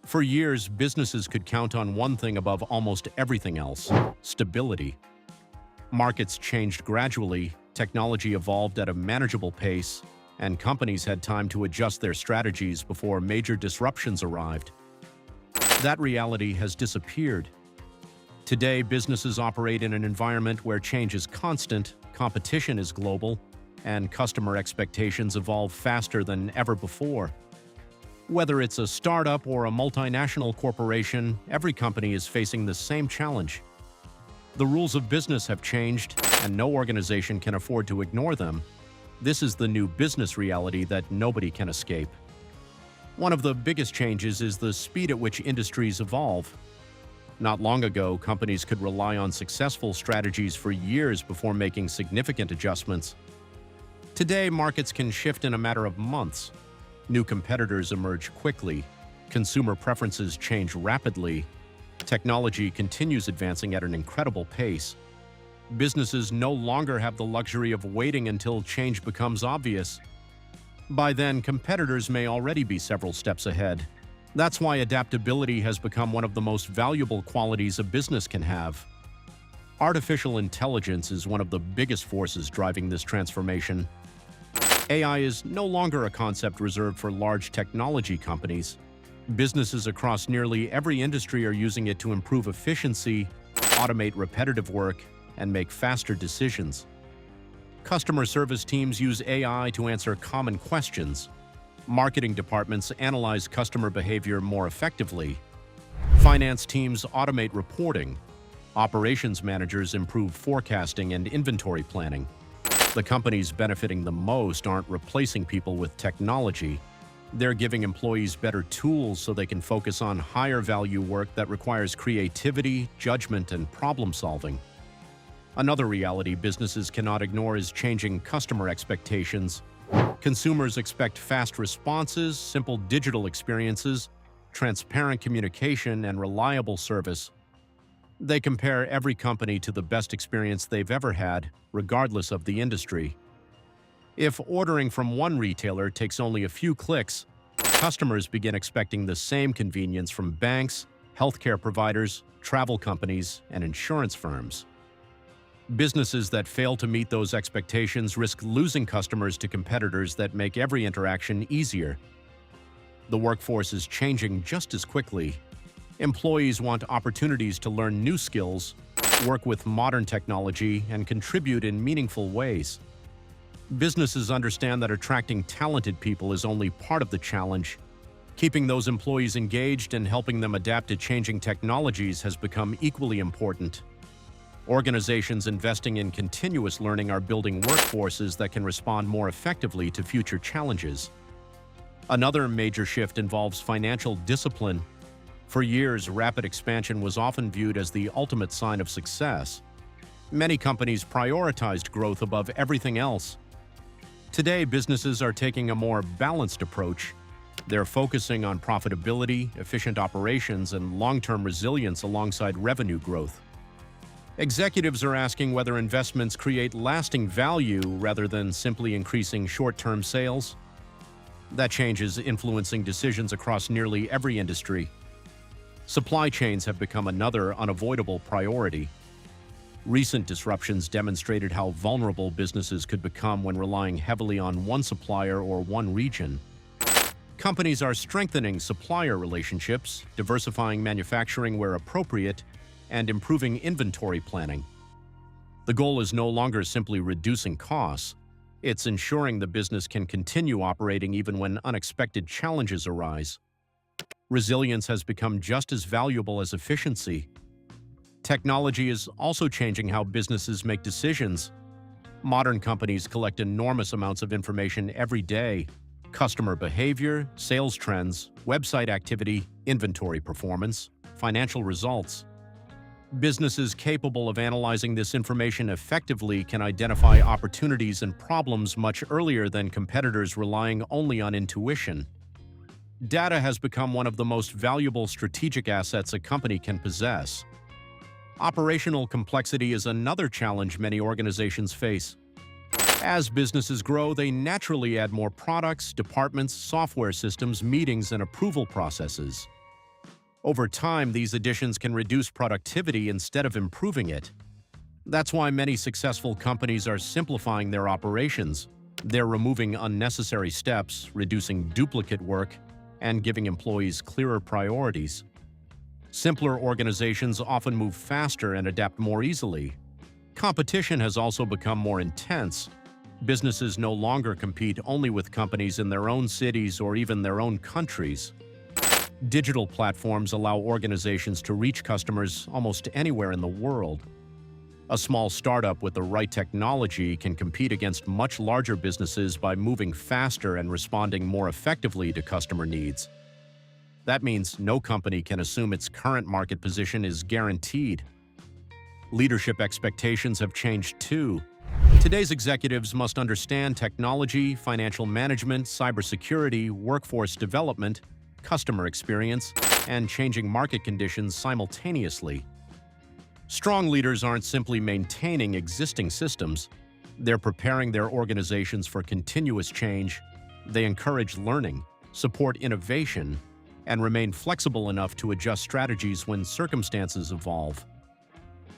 For years, businesses could count on one thing above almost everything else: stability. Markets changed gradually, technology evolved at a manageable pace, and companies had time to adjust their strategies before major disruptions arrived. That reality has disappeared. Today, businesses operate in an environment where change is constant, competition is global, and customer expectations evolve faster than ever before. Whether it's a startup or a multinational corporation, every company is facing the same challenge. The rules of business have changed, and no organization can afford to ignore them. This is the new business reality that nobody can escape. One of the biggest changes is the speed at which industries evolve. Not long ago, companies could rely on successful strategies for years before making significant adjustments. Today, markets can shift in a matter of months. New competitors emerge quickly. Consumer preferences change rapidly. Technology continues advancing at an incredible pace. Businesses no longer have the luxury of waiting until change becomes obvious. By then, competitors may already be several steps ahead. That's why adaptability has become one of the most valuable qualities a business can have. Artificial intelligence is one of the biggest forces driving this transformation. AI is no longer a concept reserved for large technology companies. Businesses across nearly every industry are using it to improve efficiency, automate repetitive work, and make faster decisions. Customer service teams use AI to answer common questions. Marketing departments analyze customer behavior more effectively. Finance teams automate reporting. Operations managers improve forecasting and inventory planning. The companies benefiting the most aren't replacing people with technology. They're giving employees better tools so they can focus on higher value work that requires creativity, judgment, and problem solving. Another reality businesses cannot ignore is changing customer expectations. Consumers expect fast responses, simple digital experiences, transparent communication, and reliable service. They compare every company to the best experience they've ever had, regardless of the industry. If ordering from one retailer takes only a few clicks, customers begin expecting the same convenience from banks, healthcare providers, travel companies, and insurance firms. Businesses that fail to meet those expectations risk losing customers to competitors that make every interaction easier. The workforce is changing just as quickly. Employees want opportunities to learn new skills, work with modern technology, and contribute in meaningful ways. Businesses understand that attracting talented people is only part of the challenge. Keeping those employees engaged and helping them adapt to changing technologies has become equally important. Organizations investing in continuous learning are building workforces that can respond more effectively to future challenges. Another major shift involves financial discipline. For years, rapid expansion was often viewed as the ultimate sign of success. Many companies prioritized growth above everything else. Today, businesses are taking a more balanced approach. They're focusing on profitability, efficient operations, and long-term resilience alongside revenue growth. Executives are asking whether investments create lasting value rather than simply increasing short-term sales. That change is influencing decisions across nearly every industry. Supply chains have become another unavoidable priority. Recent disruptions demonstrated how vulnerable businesses could become when relying heavily on one supplier or one region. Companies are strengthening supplier relationships, diversifying manufacturing where appropriate, and improving inventory planning. The goal is no longer simply reducing costs. It's ensuring the business can continue operating even when unexpected challenges arise. Resilience has become just as valuable as efficiency. Technology is also changing how businesses make decisions. Modern companies collect enormous amounts of information every day: customer behavior, sales trends, website activity, inventory performance, financial results. Businesses capable of analyzing this information effectively can identify opportunities and problems much earlier than competitors relying only on intuition. Data has become one of the most valuable strategic assets a company can possess. Operational complexity is another challenge many organizations face. As businesses grow, they naturally add more products, departments, software systems, meetings, and approval processes. Over time, these additions can reduce productivity instead of improving it. That's why many successful companies are simplifying their operations. They're removing unnecessary steps, reducing duplicate work, and giving employees clearer priorities. Simpler organizations often move faster and adapt more easily. Competition has also become more intense. Businesses no longer compete only with companies in their own cities or even their own countries. Digital platforms allow organizations to reach customers almost anywhere in the world. A small startup with the right technology can compete against much larger businesses by moving faster and responding more effectively to customer needs. That means no company can assume its current market position is guaranteed. Leadership expectations have changed too. Today's executives must understand technology, financial management, cybersecurity, workforce development, customer experience, and changing market conditions simultaneously. Strong leaders aren't simply maintaining existing systems. They're preparing their organizations for continuous change. They encourage learning, support innovation, and remain flexible enough to adjust strategies when circumstances evolve.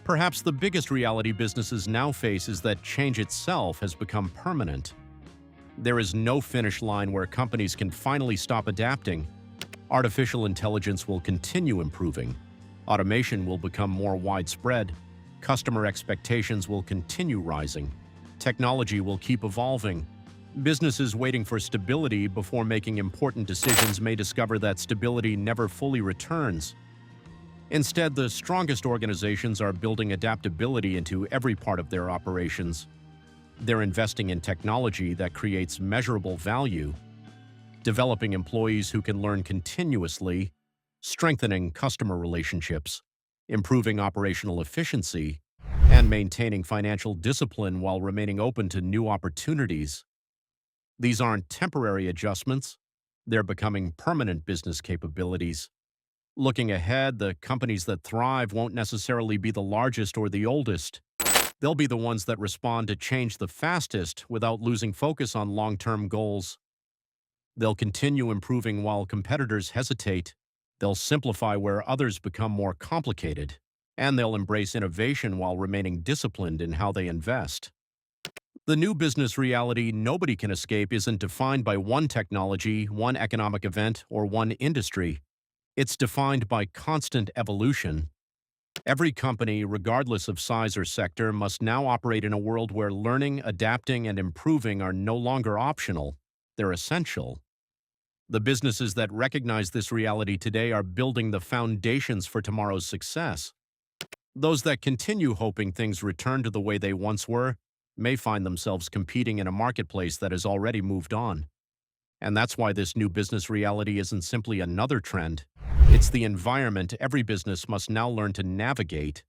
Perhaps the biggest reality businesses now face is that change itself has become permanent. There is no finish line where companies can finally stop adapting. Artificial intelligence will continue improving. Automation will become more widespread. Customer expectations will continue rising. Technology will keep evolving. Businesses waiting for stability before making important decisions may discover that stability never fully returns. Instead, the strongest organizations are building adaptability into every part of their operations. They're investing in technology that creates measurable value, developing employees who can learn continuously, strengthening customer relationships, improving operational efficiency, and maintaining financial discipline while remaining open to new opportunities. These aren't temporary adjustments, they're becoming permanent business capabilities. Looking ahead, the companies that thrive won't necessarily be the largest or the oldest. They'll be the ones that respond to change the fastest without losing focus on long-term goals. They'll continue improving while competitors hesitate. They'll simplify where others become more complicated. And they'll embrace innovation while remaining disciplined in how they invest. The new business reality nobody can escape isn't defined by one technology, one economic event, or one industry. It's defined by constant evolution. Every company, regardless of size or sector, must now operate in a world where learning, adapting, and improving are no longer optional. They're essential. The businesses that recognize this reality today are building the foundations for tomorrow's success. Those that continue hoping things return to the way they once were may find themselves competing in a marketplace that has already moved on. And that's why this new business reality isn't simply another trend. It's the environment every business must now learn to navigate.